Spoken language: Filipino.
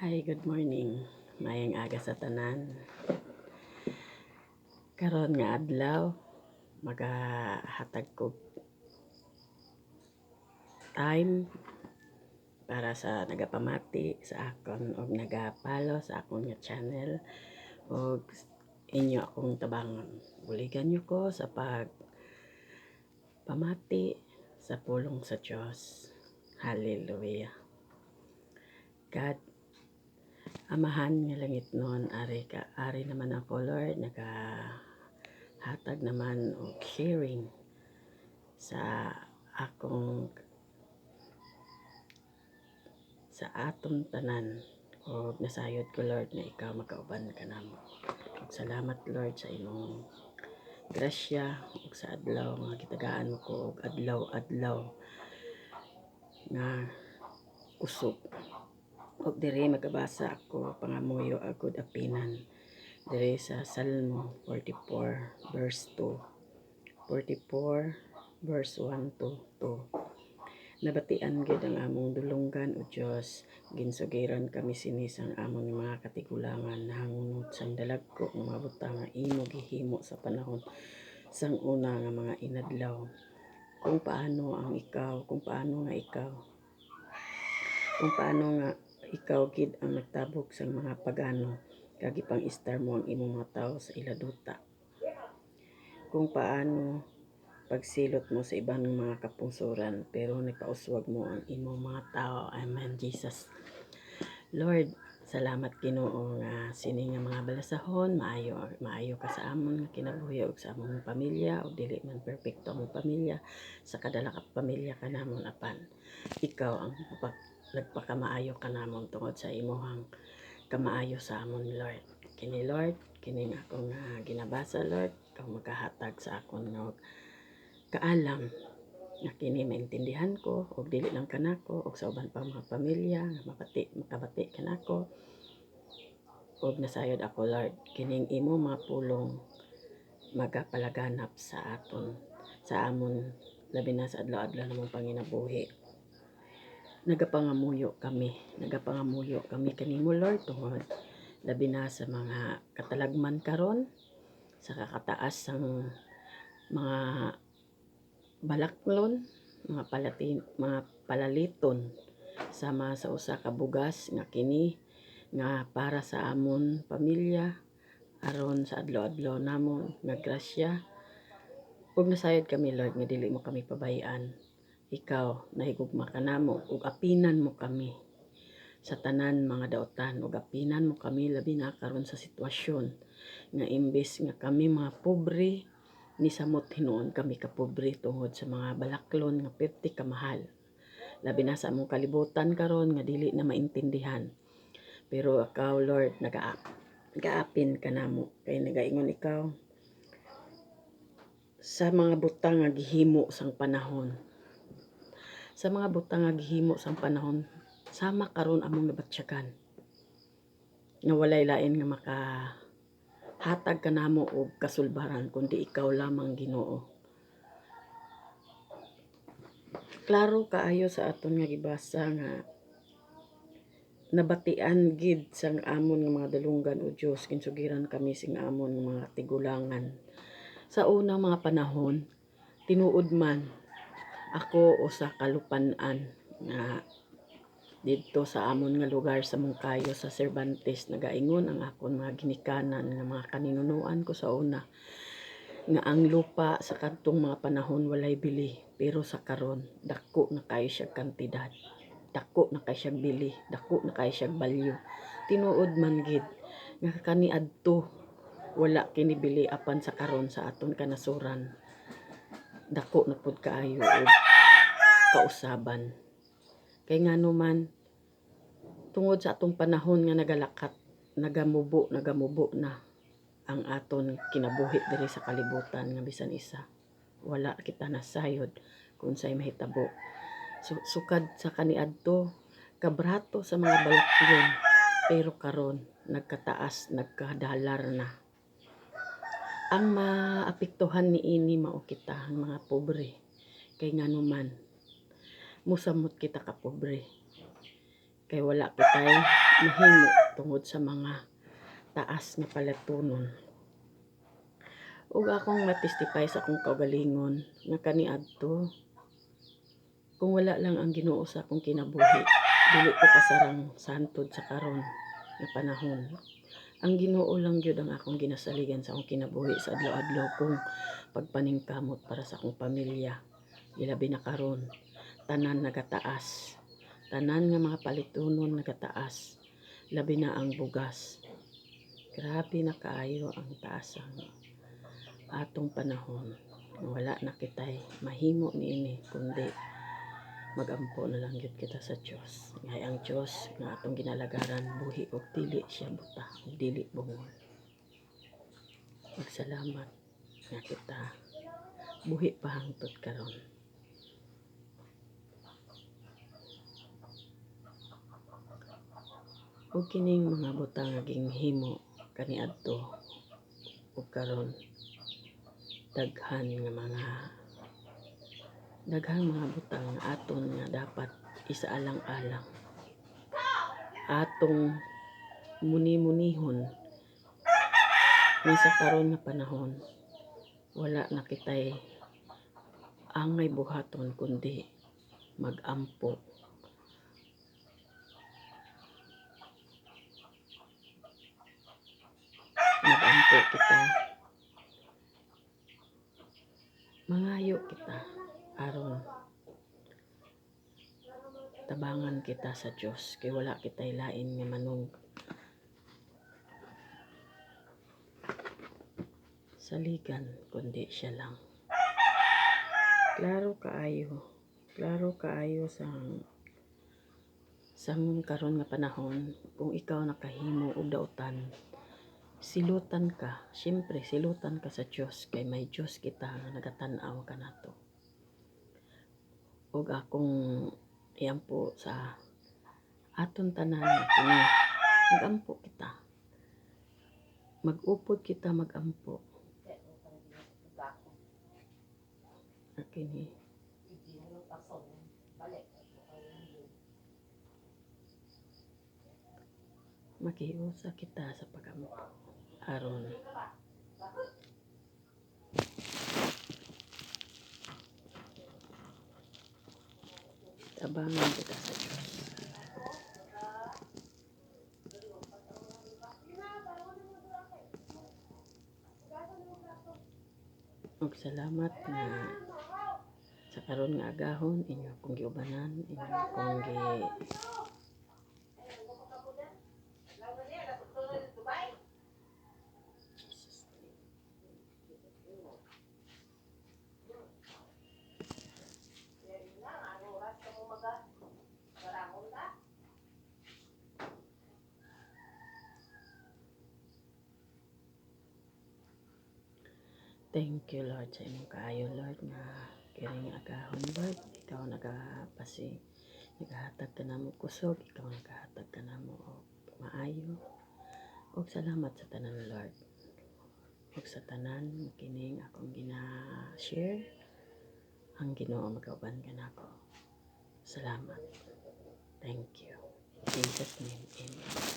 Hi, good morning. Mayang aga sa tanan. Karon nga adlaw, magahatag ko time para sa nagapamati sa akon og nagapalo sa akon nga channel og inyo akong tabangon. Buligan niyo ko sa pamati sa pulong sa Dios. Hallelujah. God, Amahan nga langit noon, ari naman ako Lord, hatag naman og sharing sa atong tanan og nasayod ko Lord nga ikaw makauban ka namo. Salamat Lord sa imong grasya ug sa adlaw nga gitagaan mo ko og adlaw nga kusog. Og diri magabasa ako pangamuyo agud apinan diri sa Salmo 44 verse 2. 44 verse 1 to 2. Nabatian gid ang among dulonggan o Dios, ginsugiran kami sinis ang among mga katigulangan hangunot sang dalagko nga mga butang nga imo gihimo sa panahon sang una nga mga inadlaw. Kung paano ikaw gid ang nagtabok sang mga pagano kag ipang-istar mo ang imong mga tawo sa iladuta. Kung paano pagsilot mo sa ibang mga kapungsoran pero nagpauswag mo ang imong mga tao. Amen, Jesus. Lord, salamat Ginoo nga sini nga mga balasahon maayo ka sa amon nga kinabuhi ug sa among pamilya ug dili man perpekto ang pamilya sa kadala ka pamilya kanamon apan ikaw ang nagpakamaayo kanamon tungod sa imong kamaayo sa amon Lord. Kini akong ginabasa Lord, ikaw magahatag sa akon nga kaalam nga kini maintindihan ko ug dili lang kanako ug sa uban pang mga pamilya nga makabati kanako ug nasayod ako Lord kining imo mga pulong magapalaganap sa amon labi na sa adlaw-adlaw namong panginabuhi. Nagapangamuyo kami kanimo Lord tungod labi na sa mga katalagman karon sa kakataas sang mga balaklon, mga palaliton sama sa usa ka bugas nga kini nga para sa amon pamilya aron sa adlaw-adlaw namon nga grasya. Ug nasayod kami Lord nga dili mo kami pabayaan. Ikaw nahigugma ka namo ug apinan mo kami sa tanan mga daotan ug apinan mo kami labi na karon sa sitwasyon nga imbes nga kami mga pobre ni samot hinuon kami ka pobre tungod sa mga balaklon nga perti ka mahal. Labi na sa among kalibutan karon nga dili na maintindihan. Pero ikaw Lord nagaapin ka namo kay nagaingon ikaw sa mga butang nga gihimo sang panahon. Sa mga butang nga gihimo sang panahon sama karon among nabatsyagan nga walay lain nga makahatag kanamo og kasulbaran kundi ikaw lamang Ginoo. Klaro kaayo sa aton nga gibasa nga nabatian gid sang amon nga mga dalunggan o Dios kinsugiran kami sing amon nga mga tigulangan. Sa unang mga panahon tinuod man ako usa ka lupan-an nga didto sa amon nga lugar sa Moncayo sa Cervantes nagaingon ang akon mga ginikanan nga mga kaninunuan ko sa una nga ang lupa sa kadtong mga panahon walay bili pero sa karon dako na kayo siya kantidad, dako na kayo siya bili, dako na kayo siya balyo. Tinuod man gid nga kaniadto wala kini bili apan sa karon sa aton kanasuran dako na pud kaayo og kausaban. Kay ngano man tungod sa atong panahon nga nagamubo na ang aton kinabuhi diri sa kalibutan nga bisan isa wala kita nasayod kung say mahitabo. Sukad sa kaniadto kabrato sa mga balaklon pero karon nagkataas nagkadalar na. Ang maapektuhan niini mao kita ang mga pobre kay ngano man musamot kita ka pobre kay wala kitay mahimo tungod sa mga taas na palatunon. Ug akong matistify sa akong kaugalingon nga kaniadto kung wala lang ang Ginoo sa akong kinabuhi, dili ko kasarang santod sa karon nga panahon. Ang Ginoo lang gyud ang akong ginasaligan sa akong kinabuhi sa adlaw-adlaw kong pagpaningkamot para sa akong pamilya. Ilabi na karon, tanan nagataas. Tanan nga mga palitunon nagataas. Labi na ang bugas. Grabe na kaayo ang taas ang atong panahon. Wala na kitay mahimo niini kundi magampo na lang gyud kita sa Dios. Ngay ang Dios nga atong ginalagaran buhi og dili siya buta og dili bungol. Magsalamat nga kita buhi pa hangtod karon. Ug kining mga butang nga ginhimo kaniadto ug karon daghang mga butang nga aton nga dapat isaalang-alang. Atong muni-munihon nga sa karon nga panahon wala na kitay angay buhaton kundi magampo. Magampo kita. Mangayo kita aron tabangan kita sa Dios kay wala kitay lain nga manung saligan kundi siya lang. Klaro kaayo sa karon nga panahon kung ikaw nakahimo og dautan, silutan ka, syempre silutan ka sa Dios kay may Dios kita nga nagatan-aw kanato. Ug akong iampo sa aton tanan kini magampo kita. Mag-upod kita magampo. Kini makiusa kita sa pagampo aron tabangan kita sa Dios. Ug salamat nga sa karon nga agahon inyo akong giubanan, inyo akong thank you Lord sa imong kaayo Lord nga kiring agahon Lord. Ikaw nagahatag ka namo kusog, ikaw nagahatag ka namo og maayo. Ug salamat sa tanan Lord. Ug sa tanan kining akong gina-share ang Ginoo magauban kanako. Salamat. Thank you. In Jesus name, amen.